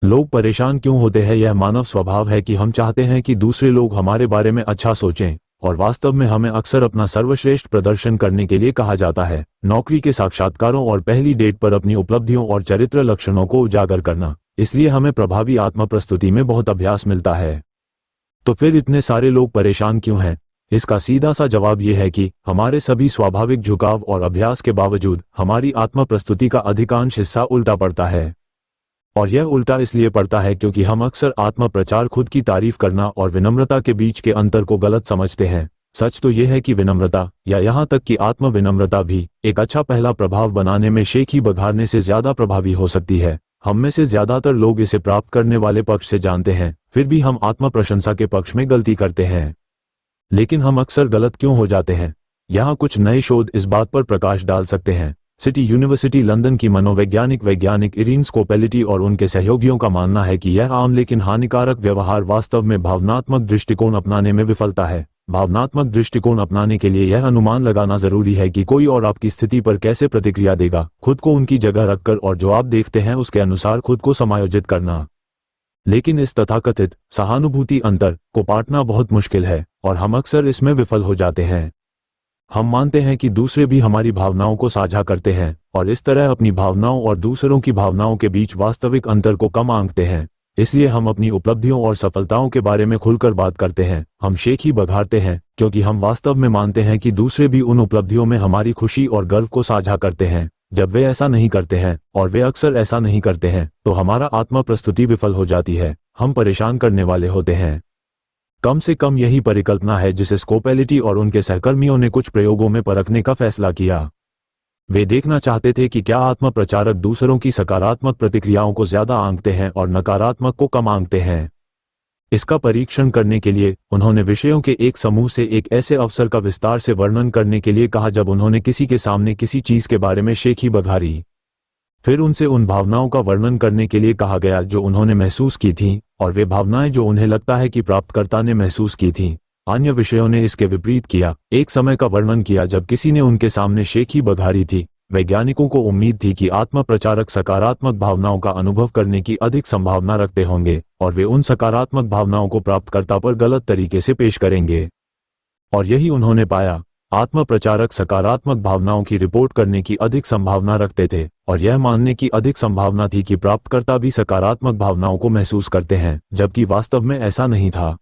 लोग परेशान क्यों होते हैं? यह मानव स्वभाव है कि हम चाहते हैं कि दूसरे लोग हमारे बारे में अच्छा सोचें, और वास्तव में हमें अक्सर अपना सर्वश्रेष्ठ प्रदर्शन करने के लिए कहा जाता है। नौकरी के साक्षात्कारों और पहली डेट पर अपनी उपलब्धियों और चरित्र लक्षणों को उजागर करना, इसलिए हमें प्रभावी आत्म प्रस्तुति में बहुत अभ्यास मिलता है। तो फिर इतने सारे लोग परेशान क्यों हैं? इसका सीधा सा जवाब यह है कि हमारे सभी स्वाभाविक झुकाव और अभ्यास के बावजूद हमारी आत्म प्रस्तुति का अधिकांश हिस्सा उल्टा पड़ता है। और यह उल्टा इसलिए पड़ता है क्योंकि हम अक्सर आत्म प्रचार, खुद की तारीफ करना और विनम्रता के बीच के अंतर को गलत समझते हैं। सच तो यह है कि विनम्रता, या यहाँ तक कि आत्म विनम्रता भी, एक अच्छा पहला प्रभाव बनाने में शेखी बघारने से ज्यादा प्रभावी हो सकती है। हम में से ज्यादातर लोग इसे प्राप्त करने वाले पक्ष से जानते हैं, फिर भी हम आत्म प्रशंसा के पक्ष में गलती करते हैं। लेकिन हम अक्सर गलत क्यों हो जाते हैं? यहाँ कुछ नए शोध इस बात पर प्रकाश डाल सकते हैं। सिटी यूनिवर्सिटी लंदन की वैज्ञानिक इरीन स्कोपेलिटी और उनके सहयोगियों का मानना है कि यह आम लेकिन हानिकारक व्यवहार वास्तव में भावनात्मक दृष्टिकोण अपनाने में विफलता है। भावनात्मक दृष्टिकोण अपनाने के लिए यह अनुमान लगाना जरूरी है कि कोई और आपकी स्थिति पर कैसे प्रतिक्रिया देगा, खुद को उनकी जगह रखकर और जो आप देखते हैं उसके अनुसार खुद को समायोजित करना। लेकिन इस तथाकथित सहानुभूति अंतर को पाटना बहुत मुश्किल है, और हम अक्सर इसमें विफल हो जाते हैं। हम मानते हैं कि दूसरे भी हमारी भावनाओं को साझा करते हैं, और इस तरह अपनी भावनाओं और दूसरों की भावनाओं के बीच वास्तविक अंतर को कम आंकते हैं। इसलिए हम अपनी उपलब्धियों और सफलताओं के बारे में खुलकर बात करते हैं। हम शेखी बघारते हैं क्योंकि हम वास्तव में मानते हैं कि दूसरे भी उन उपलब्धियों में हमारी खुशी और गर्व को साझा करते हैं। जब वे ऐसा नहीं करते हैं, और वे अक्सर ऐसा नहीं करते हैं, तो हमारा आत्म प्रस्तुति विफल हो जाती है। हम परेशान करने वाले होते हैं। कम से कम यही परिकल्पना है जिसे स्कोपेलिटी और उनके सहकर्मियों ने कुछ प्रयोगों में परखने का फैसला किया। वे देखना चाहते थे कि क्या आत्म प्रचारक दूसरों की सकारात्मक प्रतिक्रियाओं को ज्यादा आंकते हैं और नकारात्मक को कम आंकते हैं। इसका परीक्षण करने के लिए उन्होंने विषयों के एक समूह से एक ऐसे अवसर का विस्तार से वर्णन करने के लिए कहा जब उन्होंने किसी के सामने किसी चीज के बारे में शेखी बघारी। फिर उनसे उन भावनाओं का वर्णन करने के लिए कहा गया जो उन्होंने महसूस की थीं, और वे भावनाएं जो उन्हें लगता है कि प्राप्तकर्ता ने महसूस की थीं। अन्य विषयों ने इसके विपरीत किया, एक समय का वर्णन किया जब किसी ने उनके सामने शेखी बघारी थी। वैज्ञानिकों को उम्मीद थी कि आत्म प्रचारक सकारात्मक भावनाओं का अनुभव करने की अधिक संभावना रखते होंगे, और वे उन सकारात्मक भावनाओं को प्राप्तकर्ता पर गलत तरीके से पेश करेंगे। और यही उन्होंने पाया। आत्म प्रचारक सकारात्मक भावनाओं की रिपोर्ट करने की अधिक संभावना रखते थे, और यह मानने की अधिक संभावना थी कि प्राप्तकर्ता भी सकारात्मक भावनाओं को महसूस करते हैं, जबकि वास्तव में ऐसा नहीं था।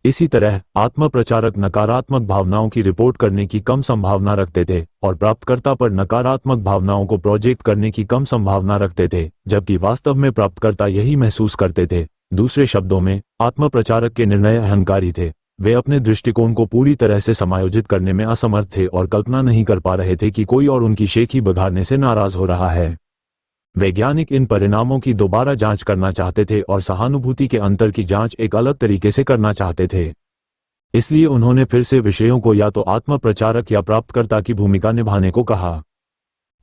इसी तरह आत्म प्रचारक नकारात्मक भावनाओं की रिपोर्ट करने की कम संभावना रखते थे, और प्राप्तकर्ता पर नकारात्मक भावनाओं को प्रोजेक्ट करने की कम संभावना रखते थे, जबकि वास्तव में प्राप्तकर्ता यही महसूस करते थे। दूसरे शब्दों में, आत्म प्रचारक के निर्णय अहंकारी थे। वे अपने दृष्टिकोण को पूरी तरह से समायोजित करने में असमर्थ थे और कल्पना नहीं कर पा रहे थे कि कोई और उनकी शेखी बघारने से नाराज हो रहा है। वैज्ञानिक इन परिणामों की दोबारा जांच करना चाहते थे और सहानुभूति के अंतर की जांच एक अलग तरीके से करना चाहते थे। इसलिए उन्होंने फिर से विषयों को या तो आत्म प्रचारक या प्राप्तकर्ता की भूमिका निभाने को कहा।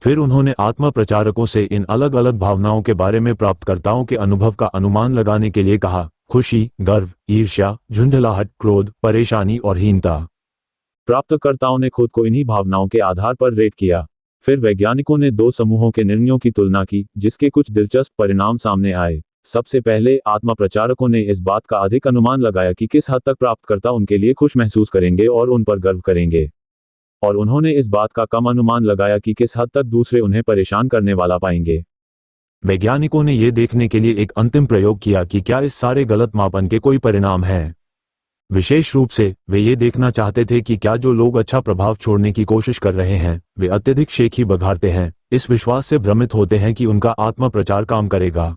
फिर उन्होंने आत्म प्रचारकों से इन अलग अलग भावनाओं के बारे में प्राप्तकर्ताओं के अनुभव का अनुमान लगाने के लिए कहा: खुशी, गर्व, ईर्ष्या, झुंझलाहट, क्रोध, परेशानी और हीनता। प्राप्तकर्ताओं ने खुद को इन्हीं भावनाओं के आधार पर रेट किया। फिर वैज्ञानिकों ने दो समूहों के निर्णयों की तुलना की, जिसके कुछ दिलचस्प परिणाम सामने आए। सबसे पहले आत्म प्रचारकों ने इस बात का अधिक अनुमान लगाया कि किस हद तक प्राप्तकर्ता उनके लिए खुश महसूस करेंगे और उन पर गर्व करेंगे, और उन्होंने इस बात का कम अनुमान लगाया कि किस हद तक दूसरे उन्हें परेशान करने वाला पाएंगे। वैज्ञानिकों ने यह देखने के लिए एक अंतिम प्रयोग किया कि क्या इस सारे गलत मापन के कोई परिणाम हैं। विशेष रूप से वे ये देखना चाहते थे कि क्या जो लोग अच्छा प्रभाव छोड़ने की कोशिश कर रहे हैं वे अत्यधिक शेखी बघारते हैं, इस विश्वास से भ्रमित होते हैं कि उनका आत्म प्रचार काम करेगा।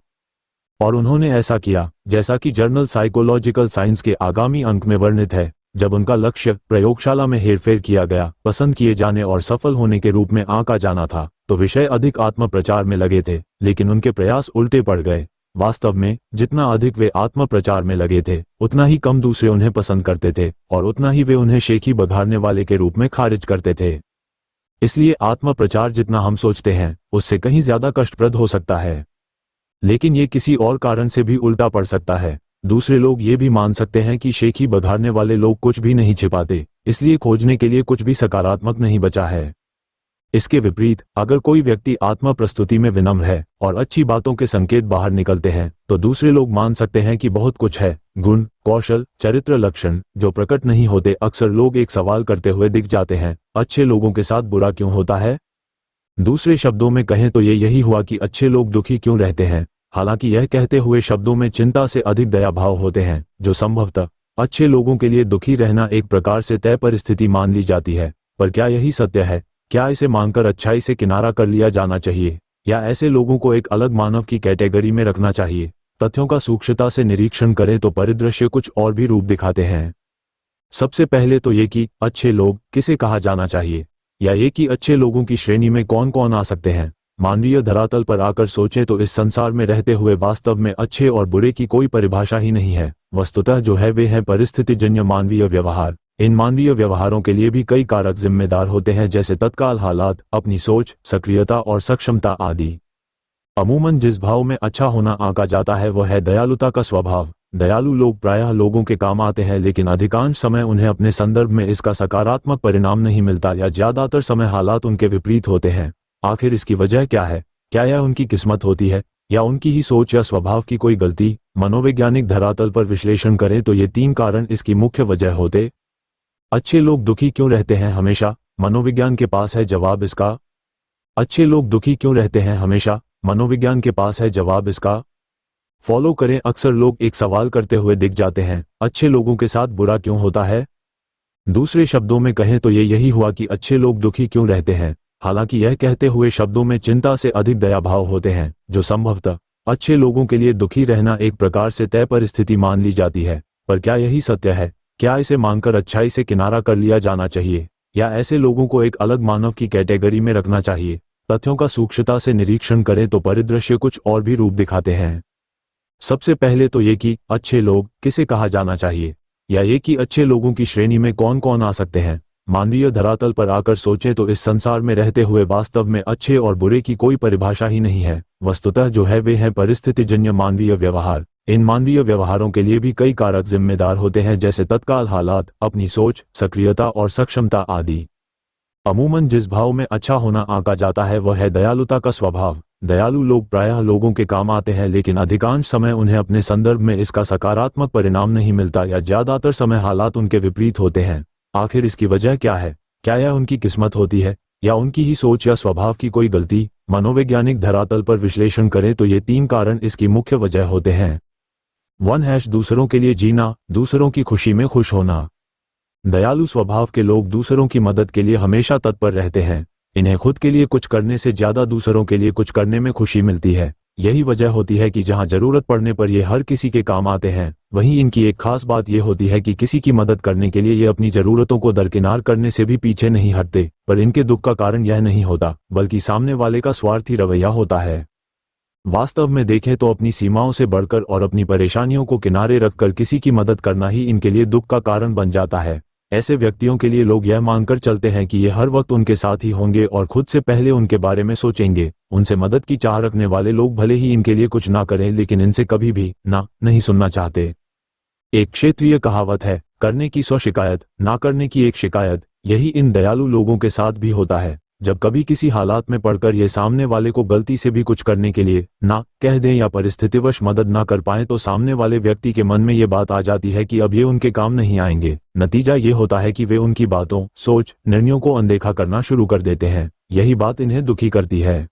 और उन्होंने ऐसा किया, जैसा कि जर्नल साइकोलॉजिकल साइंस के आगामी अंक में वर्णित है। जब उनका लक्ष्य प्रयोगशाला में हेरफेर किया गया, पसंद किए जाने और सफल होने के रूप में आंका जाना था, तो विषय अधिक आत्म प्रचार में लगे थे, लेकिन उनके प्रयास उल्टे पड़ गए। वास्तव में जितना अधिक वे आत्म प्रचार में लगे थे, उतना ही कम दूसरे उन्हें पसंद करते थे, और उतना ही वे उन्हें शेखी बघारने वाले के रूप में खारिज करते थे। इसलिए आत्म प्रचार जितना हम सोचते हैं उससे कहीं ज्यादा कष्टप्रद हो सकता है। लेकिन ये किसी और कारण से भी उल्टा पड़ सकता है। दूसरे लोग ये भी मान सकते हैं कि शेखी बघारने वाले लोग कुछ भी नहीं छिपाते, इसलिए खोजने के लिए कुछ भी सकारात्मक नहीं बचा है। इसके विपरीत अगर कोई व्यक्ति आत्मा प्रस्तुति में विनम्र है और अच्छी बातों के संकेत बाहर निकलते हैं तो दूसरे लोग मान सकते हैं कि बहुत कुछ है। गुण, कौशल, चरित्र लक्षण जो प्रकट नहीं होते अक्सर लोग एक सवाल करते हुए दिख जाते हैं, अच्छे लोगों के साथ बुरा क्यों होता है? दूसरे शब्दों में कहें तो ये यही हुआ कि अच्छे लोग दुखी क्यों रहते हैं। हालांकि यह कहते हुए शब्दों में चिंता से अधिक दया भाव होते हैं, जो संभवतः अच्छे लोगों के लिए दुखी रहना एक प्रकार से तय परिस्थिति मान ली जाती है। पर क्या यही सत्य है? क्या इसे मानकर अच्छाई से किनारा कर लिया जाना चाहिए या ऐसे लोगों को एक अलग मानव की कैटेगरी में रखना चाहिए? तथ्यों का सूक्ष्मता से निरीक्षण करें तो परिदृश्य कुछ और भी रूप दिखाते हैं। सबसे पहले तो ये कि अच्छे लोग किसे कहा जाना चाहिए, या ये कि अच्छे लोगों की श्रेणी में कौन कौन आ सकते हैं। मानवीय धरातल पर आकर सोचें तो इस संसार में रहते हुए वास्तव में अच्छे और बुरे की कोई परिभाषा ही नहीं है। वस्तुतः जो है वे है परिस्थितिजन्य मानवीय व्यवहार। इन मानवीय व्यवहारों के लिए भी कई कारक जिम्मेदार होते हैं, जैसे तत्काल हालात, अपनी सोच, सक्रियता और सक्षमता आदि। अमूमन जिस भाव में अच्छा होना आंका जाता है वह है दयालुता का स्वभाव। दयालु लोग प्रायः लोगों के काम आते हैं, लेकिन अधिकांश समय उन्हें अपने संदर्भ में इसका सकारात्मक परिणाम नहीं मिलता या ज्यादातर समय हालात उनके विपरीत होते हैं। आखिर इसकी वजह क्या है? क्या यह उनकी किस्मत होती है या उनकी ही सोच या स्वभाव की कोई गलती? मनोवैज्ञानिक धरातल पर विश्लेषण करें तो ये 3 कारण इसकी मुख्य वजह होते। अच्छे लोग दुखी क्यों रहते हैं हमेशा? मनोविज्ञान के पास है जवाब इसका। अच्छे लोग दुखी क्यों रहते हैं हमेशा? मनोविज्ञान के पास है जवाब इसका। फॉलो करें। अक्सर लोग एक सवाल करते हुए दिख जाते हैं, अच्छे लोगों के साथ बुरा क्यों होता है? दूसरे शब्दों में कहें तो ये यही हुआ कि अच्छे लोग दुखी क्यों रहते हैं। हालांकि यह कहते हुए शब्दों में चिंता से अधिक दया भाव होते हैं, जो संभवतः अच्छे लोगों के लिए दुखी रहना एक प्रकार से तय परिस्थिति मान ली जाती है। पर क्या यही सत्य है? क्या इसे मानकर अच्छाई से किनारा कर लिया जाना चाहिए या ऐसे लोगों को एक अलग मानव की कैटेगरी में रखना चाहिए? तथ्यों का सूक्ष्मता से निरीक्षण करें तो परिदृश्य कुछ और भी रूप दिखाते हैं। सबसे पहले तो ये कि अच्छे लोग किसे कहा जाना चाहिए, या ये कि अच्छे लोगों की श्रेणी में कौन कौन आ सकते हैं। मानवीय धरातल पर आकर सोचें तो इस संसार में रहते हुए वास्तव में अच्छे और बुरे की कोई परिभाषा ही नहीं है। वस्तुतः जो है वे है परिस्थितिजन्य मानवीय व्यवहार। इन मानवीय व्यवहारों के लिए भी कई कारक जिम्मेदार होते हैं, जैसे तत्काल हालात, अपनी सोच, सक्रियता और सक्षमता आदि। अमूमन जिस भाव में अच्छा होना आंका जाता है वह है दयालुता का स्वभाव। दयालु लोग प्रायः लोगों के काम आते हैं, लेकिन अधिकांश समय उन्हें अपने संदर्भ में इसका सकारात्मक परिणाम नहीं मिलता या ज्यादातर समय हालात उनके विपरीत होते हैं। आखिर इसकी वजह क्या है? क्या यह उनकी किस्मत होती है या उनकी ही सोच या स्वभाव की कोई गलती? मनोवैज्ञानिक धरातल पर विश्लेषण करें तो ये 3 कारण इसकी मुख्य वजह होते हैं। 1 दूसरों के लिए जीना, दूसरों की खुशी में खुश होना। दयालु स्वभाव के लोग दूसरों की मदद के लिए हमेशा तत्पर रहते हैं। इन्हें खुद के लिए कुछ करने से ज्यादा दूसरों के लिए कुछ करने में खुशी मिलती है। यही वजह होती है कि जहां जरूरत पड़ने पर ये हर किसी के काम आते हैं, वहीं इनकी एक खास बात यह होती है कि किसी की मदद करने के लिए ये अपनी जरूरतों को दरकिनार करने से भी पीछे नहीं हटते। पर इनके दुख का कारण यह नहीं होता, बल्कि सामने वाले का स्वार्थी रवैया होता है। वास्तव में देखें तो अपनी सीमाओं से बढ़कर और अपनी परेशानियों को किनारे रखकर किसी की मदद करना ही इनके लिए दुख का कारण बन जाता है। ऐसे व्यक्तियों के लिए लोग यह मानकर चलते हैं कि ये हर वक्त उनके साथ ही होंगे और खुद से पहले उनके बारे में सोचेंगे। उनसे मदद की चाह रखने वाले लोग भले ही इनके लिए कुछ ना करें, लेकिन इनसे कभी भी ना नहीं सुनना चाहते। एक क्षेत्रीय कहावत है, करने की 100 शिकायत, ना करने की 1 शिकायत। यही इन दयालु लोगों के साथ भी होता है। जब कभी किसी हालात में पड़कर ये सामने वाले को गलती से भी कुछ करने के लिए ना कह दें या परिस्थितिवश मदद ना कर पाएं, तो सामने वाले व्यक्ति के मन में ये बात आ जाती है कि अब ये उनके काम नहीं आएंगे। नतीजा ये होता है कि वे उनकी बातों, सोच, निर्णयों को अनदेखा करना शुरू कर देते हैं। यही बात इन्हें दुखी करती है।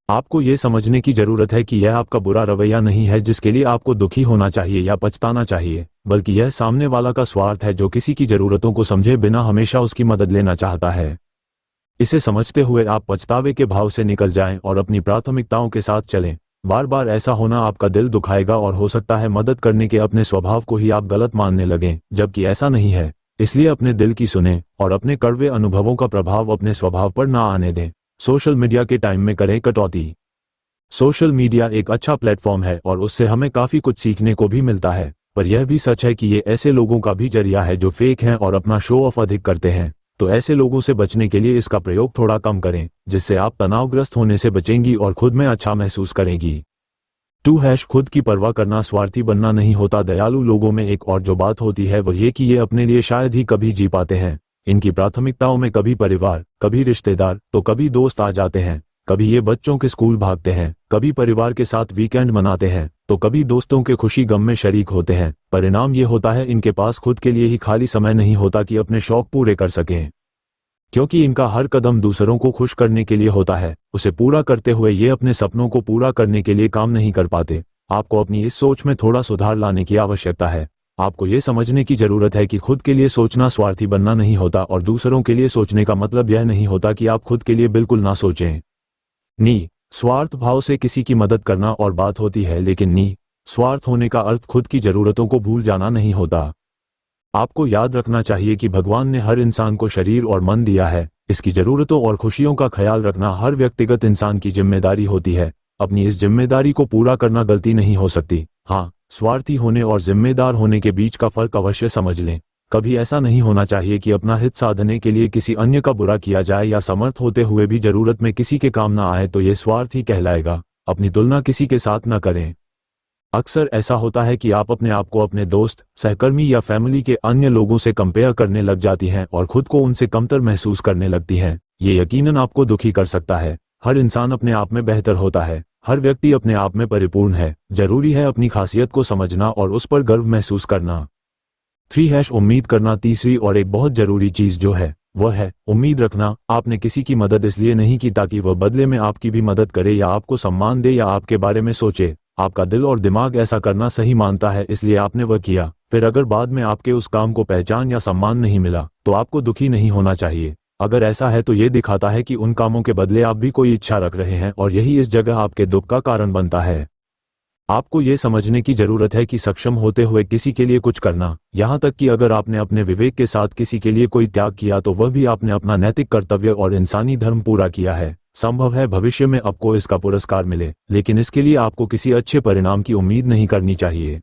आपको ये समझने की जरूरत है कि यह आपका बुरा रवैया नहीं है जिसके लिए आपको दुखी होना चाहिए या पछताना चाहिए, बल्कि यह सामने वाला का स्वार्थ है जो किसी की जरूरतों को समझे बिना हमेशा उसकी मदद लेना चाहता है। इसे समझते हुए आप पछतावे के भाव से निकल जाएं और अपनी प्राथमिकताओं के साथ चलें। बार बार ऐसा होना आपका दिल दुखाएगा और हो सकता है मदद करने के अपने स्वभाव को ही आप गलत मानने लगें, जबकि ऐसा नहीं है। इसलिए अपने दिल की सुनें और अपने कड़वे अनुभवों का प्रभाव अपने स्वभाव पर ना आने दें। सोशल मीडिया के टाइम में करें कटौती। सोशल मीडिया एक अच्छा प्लेटफॉर्म है और उससे हमें काफी कुछ सीखने को भी मिलता है, पर यह भी सच है कि ये ऐसे लोगों का भी जरिया है जो फेक हैं और अपना शो ऑफ अधिक करते हैं। तो ऐसे लोगों से बचने के लिए इसका प्रयोग थोड़ा कम करें, जिससे आप तनावग्रस्त होने से बचेंगी और खुद में अच्छा महसूस करेंगी। 2 खुद की परवाह करना स्वार्थी बनना नहीं होता। दयालु लोगों में एक और जो बात होती है वह ये कि ये अपने लिए शायद ही कभी जी पाते हैं। इनकी प्राथमिकताओं में कभी परिवार, कभी रिश्तेदार, तो कभी दोस्त आ जाते हैं। कभी ये बच्चों के स्कूल भागते हैं, कभी परिवार के साथ वीकेंड मनाते हैं, तो कभी दोस्तों के खुशी गम में शरीक होते हैं। परिणाम ये होता है इनके पास खुद के लिए ही खाली समय नहीं होता कि अपने शौक पूरे कर सकें, क्योंकि इनका हर कदम दूसरों को खुश करने के लिए होता है। उसे पूरा करते हुए ये अपने सपनों को पूरा करने के लिए काम नहीं कर पाते। आपको अपनी इस सोच में थोड़ा सुधार लाने की आवश्यकता है। आपको ये समझने की जरूरत है कि खुद के लिए सोचना स्वार्थी बनना नहीं होता, और दूसरों के लिए सोचने का मतलब यह नहीं होता कि आप खुद के लिए बिल्कुल ना सोचें। स्वार्थ भाव से किसी की मदद करना और बात होती है, लेकिन स्वार्थ होने का अर्थ खुद की जरूरतों को भूल जाना नहीं होता। आपको याद रखना चाहिए कि भगवान ने हर इंसान को शरीर और मन दिया है। इसकी जरूरतों और खुशियों का ख्याल रखना हर व्यक्तिगत इंसान की जिम्मेदारी होती है। अपनी इस जिम्मेदारी को पूरा करना गलती नहीं हो सकती। हाँ, स्वार्थी होने और जिम्मेदार होने के बीच का फर्क अवश्य समझ लें। कभी ऐसा नहीं होना चाहिए कि अपना हित साधने के लिए किसी अन्य का बुरा किया जाए, या समर्थ होते हुए भी जरूरत में किसी के काम ना आए तो ये स्वार्थ ही कहलाएगा। अपनी तुलना किसी के साथ न करें। अक्सर ऐसा होता है कि आप अपने आप को अपने दोस्त, सहकर्मी या फैमिली के अन्य लोगों से कंपेयर करने लग जाती हैं और खुद को उनसे कमतर महसूस करने लगती हैं। ये यकीनन आपको दुखी कर सकता है। हर इंसान अपने आप में बेहतर होता है। हर व्यक्ति अपने आप में परिपूर्ण है। जरूरी है अपनी खासियत को समझना और उस पर गर्व महसूस करना। 3 उम्मीद करना तीसरी और एक बहुत जरूरी चीज जो है वह है उम्मीद रखना। आपने किसी की मदद इसलिए नहीं की ताकि वह बदले में आपकी भी मदद करे, या आपको सम्मान दे, या आपके बारे में सोचे। आपका दिल और दिमाग ऐसा करना सही मानता है, इसलिए आपने वह किया। फिर अगर बाद में आपके उस काम को पहचान या सम्मान नहीं मिला तो आपको दुखी नहीं होना चाहिए। अगर ऐसा है तो ये दिखाता है कि उन कामों के बदले आप भी कोई इच्छा रख रहे हैं, और यही इस जगह आपके दुख का कारण बनता है। आपको ये समझने की जरूरत है कि सक्षम होते हुए किसी के लिए कुछ करना, यहाँ तक कि अगर आपने अपने विवेक के साथ किसी के लिए कोई त्याग किया तो वह भी आपने अपना नैतिक कर्तव्य और इंसानी धर्म पूरा किया है। संभव है भविष्य में आपको इसका पुरस्कार मिले, लेकिन इसके लिए आपको किसी अच्छे परिणाम की उम्मीद नहीं करनी चाहिए।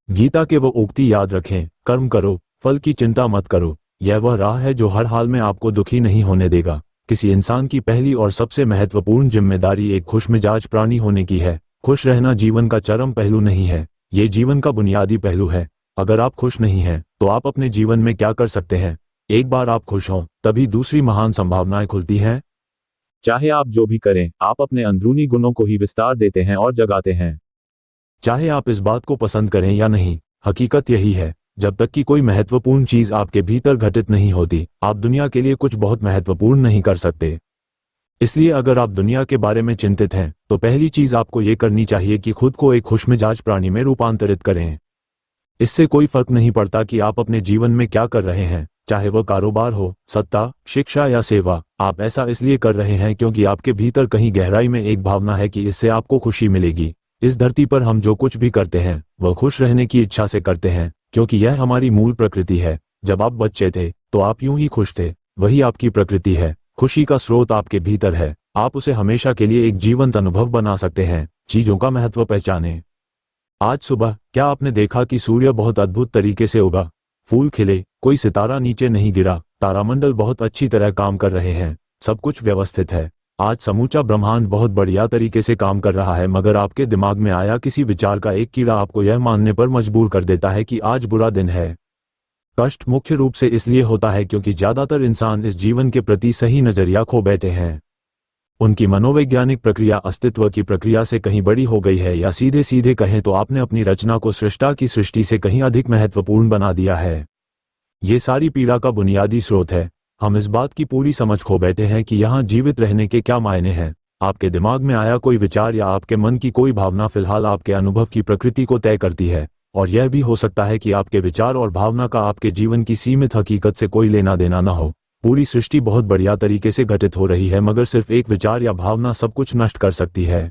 गीता के वो उक्ति याद रखें, कर्म करो, फल की चिंता मत करो। यह वह राह है जो हर हाल में आपको दुखी नहीं होने देगा। किसी इंसान की पहली और सबसे महत्वपूर्ण जिम्मेदारी एक खुशमिजाज प्राणी होने की है। खुश रहना जीवन का चरम पहलू नहीं है, ये जीवन का बुनियादी पहलू है। अगर आप खुश नहीं हैं तो आप अपने जीवन में क्या कर सकते हैं? एक बार आप खुश हों तभी दूसरी महान संभावनाएं खुलती हैं। चाहे आप जो भी करें, आप अपने अंदरूनी गुणों को ही विस्तार देते हैं और जगाते हैं। चाहे आप इस बात को पसंद करें या नहीं, हकीकत यही है। जब तक कि कोई महत्वपूर्ण चीज आपके भीतर घटित नहीं होती, आप दुनिया के लिए कुछ बहुत महत्वपूर्ण नहीं कर सकते। इसलिए अगर आप दुनिया के बारे में चिंतित हैं तो पहली चीज आपको ये करनी चाहिए कि खुद को एक खुशमिजाज प्राणी में रूपांतरित करें। इससे कोई फर्क नहीं पड़ता कि आप अपने जीवन में क्या कर रहे हैं, चाहे वह कारोबार हो, सत्ता, शिक्षा या सेवा। आप ऐसा इसलिए कर रहे हैं क्योंकि आपके भीतर कहीं गहराई में एक भावना है कि इससे आपको खुशी मिलेगी। इस धरती पर हम जो कुछ भी करते हैं वह खुश रहने की इच्छा से करते हैं, क्योंकि यह हमारी मूल प्रकृति है। जब आप बच्चे थे तो आप यूं ही खुश थे, वही आपकी प्रकृति है। खुशी का स्रोत आपके भीतर है। आप उसे हमेशा के लिए एक जीवंत अनुभव बना सकते हैं। चीजों का महत्व पहचानें। आज सुबह क्या आपने देखा कि सूर्य बहुत अद्भुत तरीके से उगा, फूल खिले, कोई सितारा नीचे नहीं गिरा, तारामंडल बहुत अच्छी तरह काम कर रहे हैं, सब कुछ व्यवस्थित है। आज समूचा ब्रह्मांड बहुत बढ़िया तरीके से काम कर रहा है, मगर आपके दिमाग में आया किसी विचार का एक कीड़ा आपको यह मानने पर मजबूर कर देता है कि आज बुरा दिन है। कष्ट मुख्य रूप से इसलिए होता है क्योंकि ज्यादातर इंसान इस जीवन के प्रति सही नजरिया खो बैठे हैं। उनकी मनोवैज्ञानिक प्रक्रिया अस्तित्व की प्रक्रिया से कहीं बड़ी हो गई है, या सीधे सीधे कहें तो आपने अपनी रचना को सृष्टा की सृष्टि से कहीं अधिक महत्वपूर्ण बना दिया है। ये सारी पीड़ा का बुनियादी स्रोत है। हम इस बात की पूरी समझ खो बैठे हैं कि यहाँ जीवित रहने के क्या मायने हैं। आपके दिमाग में आया कोई विचार या आपके मन की कोई भावना फिलहाल आपके अनुभव की प्रकृति को तय करती है, और यह भी हो सकता है कि आपके विचार और भावना का आपके जीवन की सीमित हकीकत से कोई लेना देना न हो। पूरी सृष्टि बहुत बढ़िया तरीके से घटित हो रही है, मगर सिर्फ एक विचार या भावना सब कुछ नष्ट कर सकती है।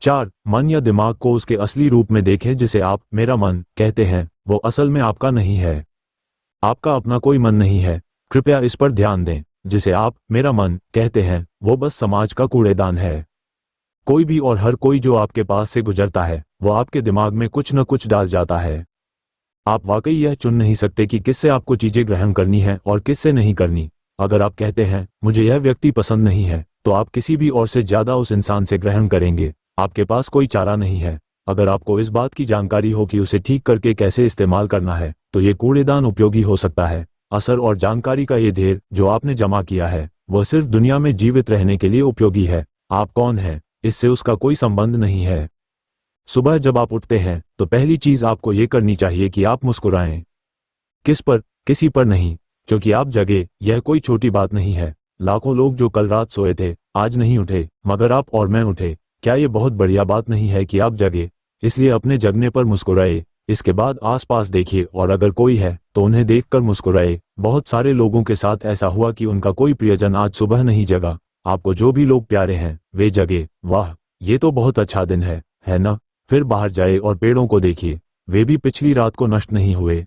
4. मन या दिमाग को उसके असली रूप में देखें। जिसे आप मेरा मन कहते हैं वो असल में आपका नहीं है। आपका अपना कोई मन नहीं है, कृपया इस पर ध्यान दें। जिसे आप मेरा मन कहते हैं वो बस समाज का कूड़ेदान है। कोई भी और हर कोई जो आपके पास से गुजरता है वो आपके दिमाग में कुछ न कुछ डाल जाता है। आप वाकई यह चुन नहीं सकते कि किससे आपको चीजें ग्रहण करनी है और किससे नहीं करनी। अगर आप कहते हैं मुझे यह व्यक्ति पसंद नहीं है, तो आप किसी भी और से ज्यादा उस इंसान से ग्रहण करेंगे। आपके पास कोई चारा नहीं है। अगर आपको इस बात की जानकारी हो कि उसे ठीक करके कैसे इस्तेमाल करना है, तो ये कूड़ेदान उपयोगी हो सकता है। असर और जानकारी का ये ढेर जो आपने जमा किया है वह सिर्फ दुनिया में जीवित रहने के लिए उपयोगी है। आप कौन हैं इससे उसका कोई संबंध नहीं है। सुबह जब आप उठते हैं तो पहली चीज आपको ये करनी चाहिए कि आप मुस्कुराएं। किस पर? किसी पर नहीं, क्योंकि आप जगे, यह कोई छोटी बात नहीं है। लाखों लोग जो कल रात सोए थे आज नहीं उठे, मगर आप और मैं उठे। क्या ये बहुत बढ़िया बात नहीं है कि आप जगे? इसलिए अपने जगने पर मुस्कुराए। इसके बाद आसपास देखिए और अगर कोई है तो उन्हें देखकर मुस्कुराए। बहुत सारे लोगों के साथ ऐसा हुआ कि उनका कोई प्रियजन आज सुबह नहीं जगा। आपको जो भी लोग प्यारे हैं वे जगे। वाह, ये तो बहुत अच्छा दिन है ना? फिर बाहर जाए और पेड़ों को देखिए, वे भी पिछली रात को नष्ट नहीं हुए।